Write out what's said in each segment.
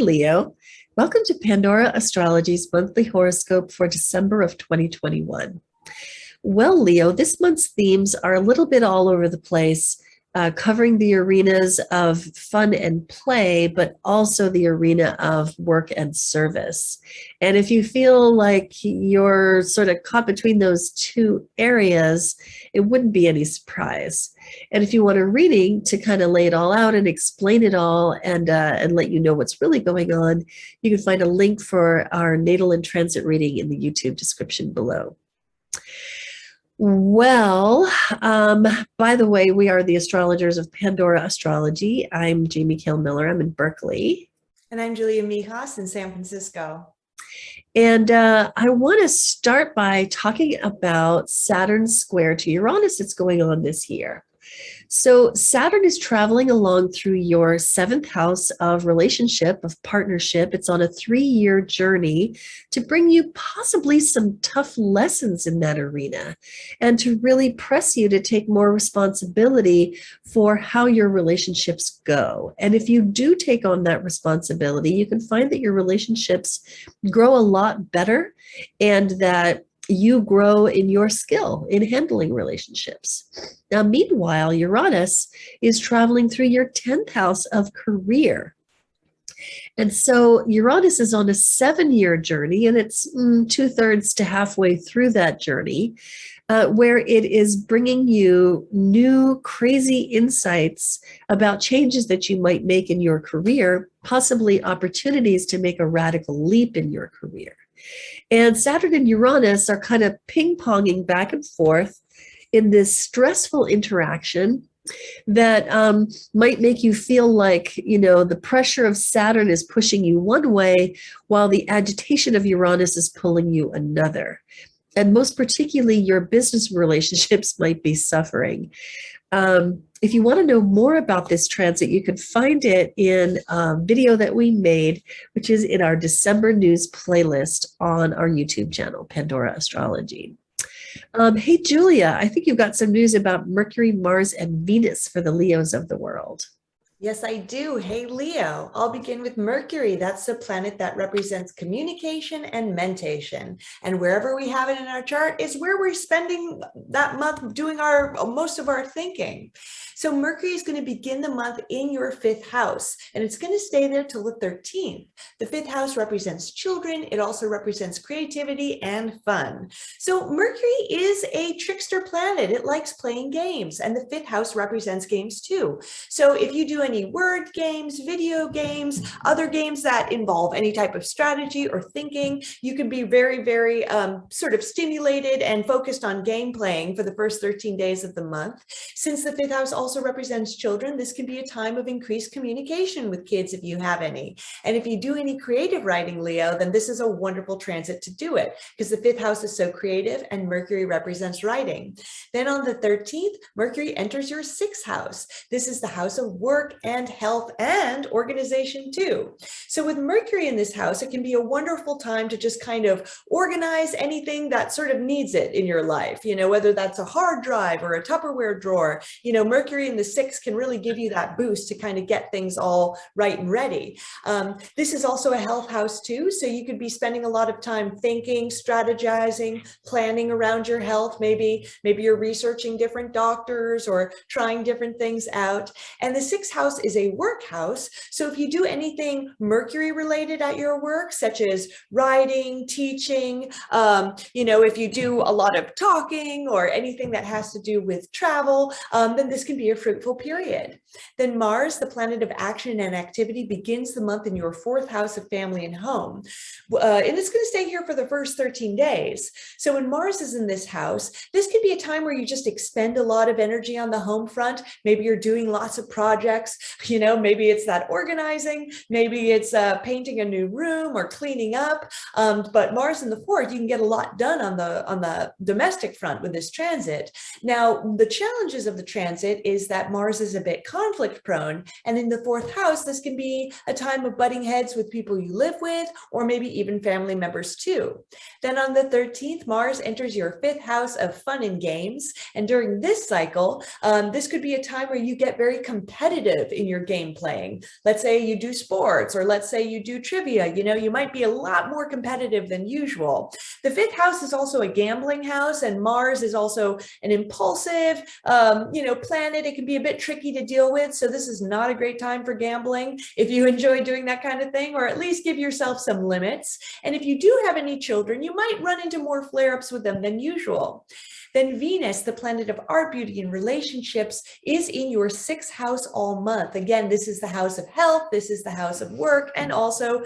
Leo. Welcome to Pandora Astrology's monthly horoscope for December of 2021. Well, Leo, this month's themes are a little bit all over the place, covering the arenas of fun and play, but also the arena of work and service. And if you feel like you're sort of caught between those two areas, it wouldn't be any surprise. And if you want a reading to kind of lay it all out and explain it all and let you know what's really going on, you can find a link for our natal and transit reading in the YouTube description below. Well, by the way, we are the astrologers of Pandora Astrology. I'm Jamie Kale Miller. I'm in Berkeley. And I'm Julia Mijas in San Francisco. And I want to start by talking about Saturn square to Uranus that's going on this year. So Saturn is traveling along through your seventh house of relationship, of partnership. It's on a 3-year journey to bring you possibly some tough lessons in that arena and to really press you to take more responsibility for how your relationships go. And if you do take on that responsibility, you can find that your relationships grow a lot better and that you grow in your skill in handling relationships. Now, meanwhile, Uranus is traveling through your 10th house of career. And so Uranus is on a 7-year journey, and it's 2/3 to halfway through that journey, where it is bringing you new crazy insights about changes that you might make in your career, possibly opportunities to make a radical leap in your career. And Saturn and Uranus are kind of ping-ponging back and forth in this stressful interaction that might make you feel like, the pressure of Saturn is pushing you one way while the agitation of Uranus is pulling you another. And most particularly, your business relationships might be suffering. If you want to know more about this transit, you can find it in a video that we made, which is in our December news playlist on our YouTube channel, Pandora Astrology. Hey, Julia, I think you've got some news about Mercury, Mars, and Venus for the Leos of the world. Yes, I do. Hey, Leo, I'll begin with Mercury. That's the planet that represents communication and mentation. And wherever we have it in our chart is where we're spending that month doing most of our thinking. So Mercury is going to begin the month in your 5th house, and it's going to stay there till the 13th. The 5th house represents children. It also represents creativity and fun. So Mercury is a trickster planet. It likes playing games, and the 5th house represents games too. So if you do any word games, video games, other games that involve any type of strategy or thinking, you can be very, very sort of stimulated and focused on game playing for the first 13 days of the month. Since the 5th house also represents children, this can be a time of increased communication with kids if you have any. And if you do any creative writing, Leo, then this is a wonderful transit to do it because the 5th house is so creative and Mercury represents writing. Then on the 13th, Mercury enters your 6th house. This is the house of work and health and organization too. So with Mercury in this house, it can be a wonderful time to just kind of organize anything that sort of needs it in your life, whether that's a hard drive or a Tupperware drawer. Mercury in the 6th can really give you that boost to kind of get things all right and ready. This is also a health house too, so you could be spending a lot of time thinking, strategizing, planning around your health. Maybe you're researching different doctors or trying different things out. And the 6th house is a work house, so if you do anything Mercury related at your work, such as writing, teaching, if you do a lot of talking or anything that has to do with travel, then this can be a fruitful period. Then Mars, the planet of action and activity, begins the month in your 4th house of family and home. And it's going to stay here for the first 13 days. So when Mars is in this house, this could be a time where you just expend a lot of energy on the home front. Maybe you're doing lots of projects, maybe it's that organizing, maybe it's painting a new room or cleaning up. But Mars in the 4th, you can get a lot done on the domestic front with this transit. Now, the challenges of the transit is that Mars is a bit conflict prone. And in the 4th house, this can be a time of butting heads with people you live with, or maybe even family members too. Then on the 13th, Mars enters your 5th house of fun and games. And during this cycle, this could be a time where you get very competitive competitive in your game playing. Let's say you do sports, or let's say you do trivia, you might be a lot more competitive than usual. The fifth house is also a gambling house, and Mars is also an impulsive, planet. It can be a bit tricky to deal with. So this is not a great time for gambling if you enjoy doing that kind of thing, or at least give yourself some limits. And if you do have any children, you might run into more flare-ups with them than usual. Then Venus, the planet of art, beauty, and relationships, is in your sixth house all month. Again, this is the house of health, this is the house of work, and also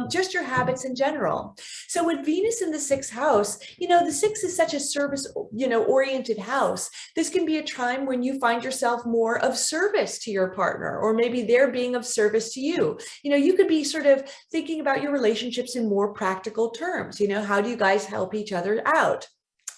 just your habits in general. So with Venus in the sixth house, the sixth is such a service, oriented house. This can be a time when you find yourself more of service to your partner, or maybe they're being of service to you. You could be sort of thinking about your relationships in more practical terms. How do you guys help each other out?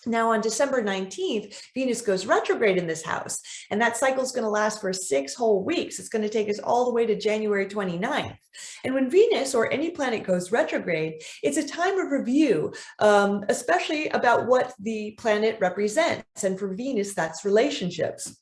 Now on December 19th, Venus goes retrograde in this house, and that cycle is going to last for 6 whole weeks. It's going to take us all the way to January 29th. And when Venus or any planet goes retrograde, it's a time of review, especially about what the planet represents. And for Venus, that's relationships.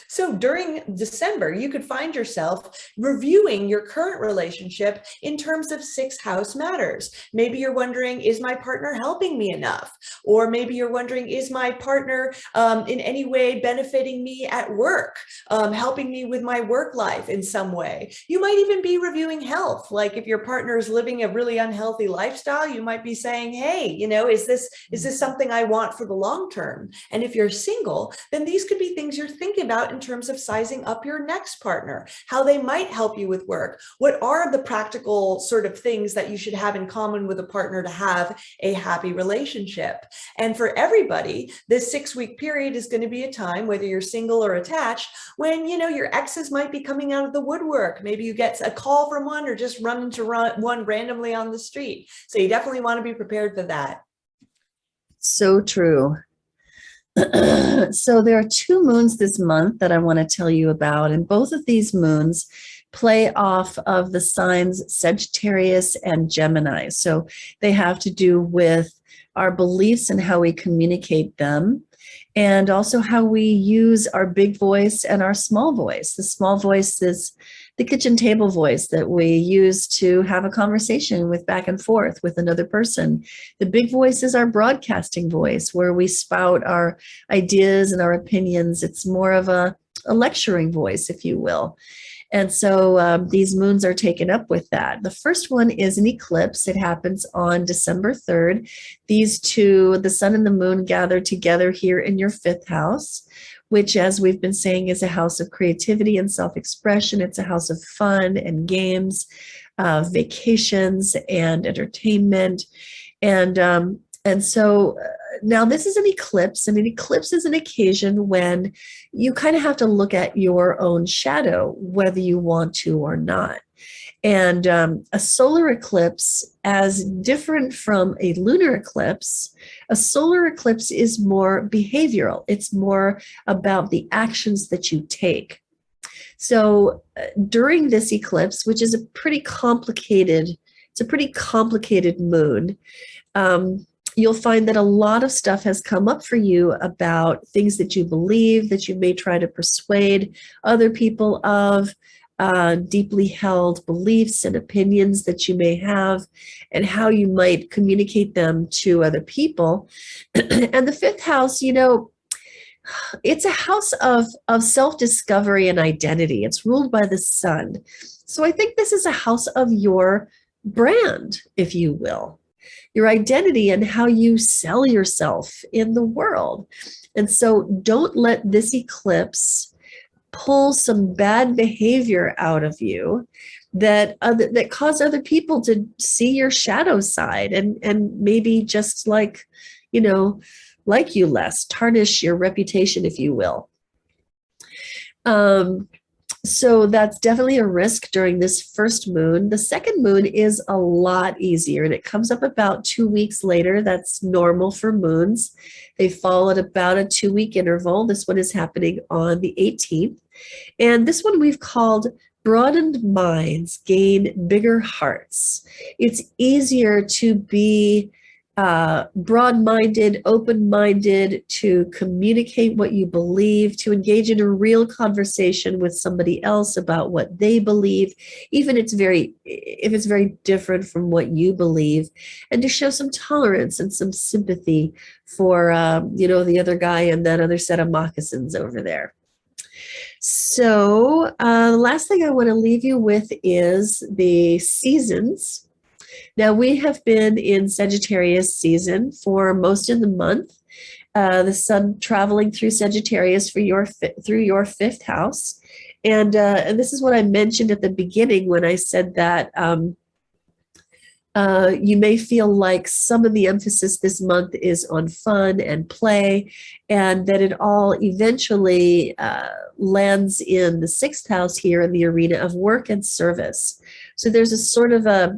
So during December, you could find yourself reviewing your current relationship in terms of sixth house matters. Maybe you're wondering, is my partner helping me enough? Or maybe you're wondering, is my partner in any way benefiting me at work, helping me with my work life in some way? You might even be reviewing health. Like if your partner is living a really unhealthy lifestyle, you might be saying, hey, is this something I want for the long term? And if you're single, then these could be things you're thinking about in terms of sizing up your next partner, how they might help you with work. What are the practical sort of things that you should have in common with a partner to have a happy relationship? And for everybody, this 6-week period is going to be a time, whether you're single or attached, when, your exes might be coming out of the woodwork. Maybe you get a call from one, or just run into one randomly on the street. So you definitely want to be prepared for that. So true. So there are 2 moons this month that I want to tell you about, and both of these moons play off of the signs Sagittarius and Gemini. So they have to do with our beliefs and how we communicate them, and also how we use our big voice and our small voice. The small voice is the kitchen table voice that we use to have a conversation with back and forth with another person. The big voice is our broadcasting voice, where we spout our ideas and our opinions. It's more of a lecturing voice, if you will. And so these moons are taken up with that. The first one is an eclipse. It happens on December 3rd. These two, the sun and the moon, gather together here in your 5th house, which, as we've been saying, is a house of creativity and self-expression. It's a house of fun and games, vacations and entertainment. And so now this is an eclipse, and an eclipse is an occasion when you kind of have to look at your own shadow, whether you want to or not. And a solar eclipse, as different from a lunar eclipse, a solar eclipse is more behavioral. It's more about the actions that you take. So during this eclipse, which is a pretty complicated moon, you'll find that a lot of stuff has come up for you about things that you believe, that you may try to persuade other people of, deeply held beliefs and opinions that you may have, and how you might communicate them to other people. And the 5th house, it's a house of self-discovery and identity. It's ruled by the sun. So I think this is a house of your brand, if you will, your identity and how you sell yourself in the world. And so don't let this eclipse pull some bad behavior out of you that cause other people to see your shadow side and maybe just like you less, tarnish your reputation, if you will. So that's definitely a risk during this first moon. The second moon is a lot easier, and it comes up about 2 weeks later. That's normal for moons. They fall at about a 2-week interval. This one is happening on the 18th. And this one we've called Broadened Minds Gain Bigger Hearts. It's easier to be broad-minded, open-minded, to communicate what you believe, to engage in a real conversation with somebody else about what they believe, even if it's very different from what you believe, and to show some tolerance and some sympathy for the other guy and that other set of moccasins over there. So the last thing I want to leave you with is the seasons. Now, we have been in Sagittarius season for most of the month. The sun traveling through Sagittarius through your fifth house. And this is what I mentioned at the beginning when I said that you may feel like some of the emphasis this month is on fun and play, and that it all eventually lands in the sixth house here in the arena of work and service. So there's a sort of a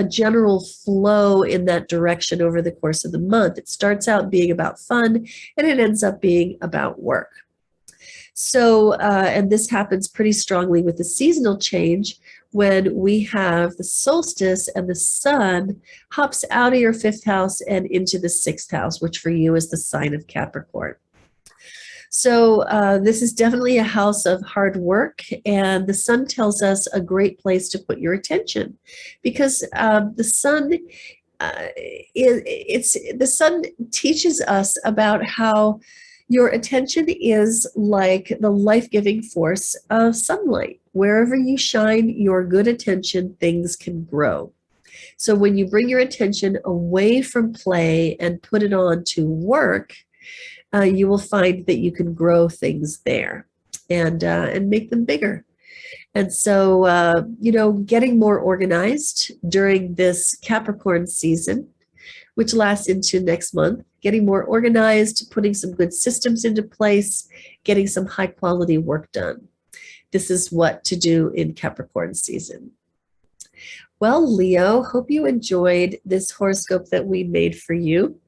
general flow in that direction over the course of the month. It starts out being about fun, and it ends up being about work. So, and this happens pretty strongly with the seasonal change when we have the solstice and the sun hops out of your fifth house and into the sixth house, which for you is the sign of Capricorn. So this is definitely a house of hard work, and the sun tells us a great place to put your attention, because the sun the sun teaches us about how your attention is like the life-giving force of sunlight. Wherever you shine your good attention, things can grow. So when you bring your attention away from play and put it on to work, you will find that you can grow things there and make them bigger. And so, getting more organized during this Capricorn season, which lasts into next month, getting more organized, putting some good systems into place, getting some high quality work done. This is what to do in Capricorn season. Well, Leo, hope you enjoyed this horoscope that we made for you.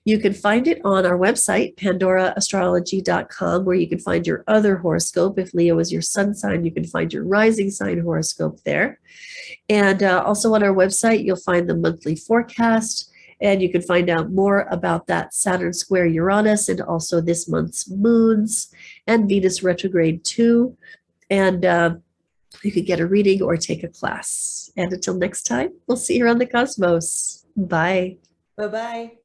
You can find it on our website, pandoraastrology.com, where you can find your other horoscope. If Leo is your sun sign, you can find your rising sign horoscope there. And also on our website, you'll find the monthly forecast, and you can find out more about that Saturn square Uranus and also this month's moons and Venus retrograde too. And you could get a reading or take a class. And until next time, we'll see you around the cosmos. Bye. Bye-bye.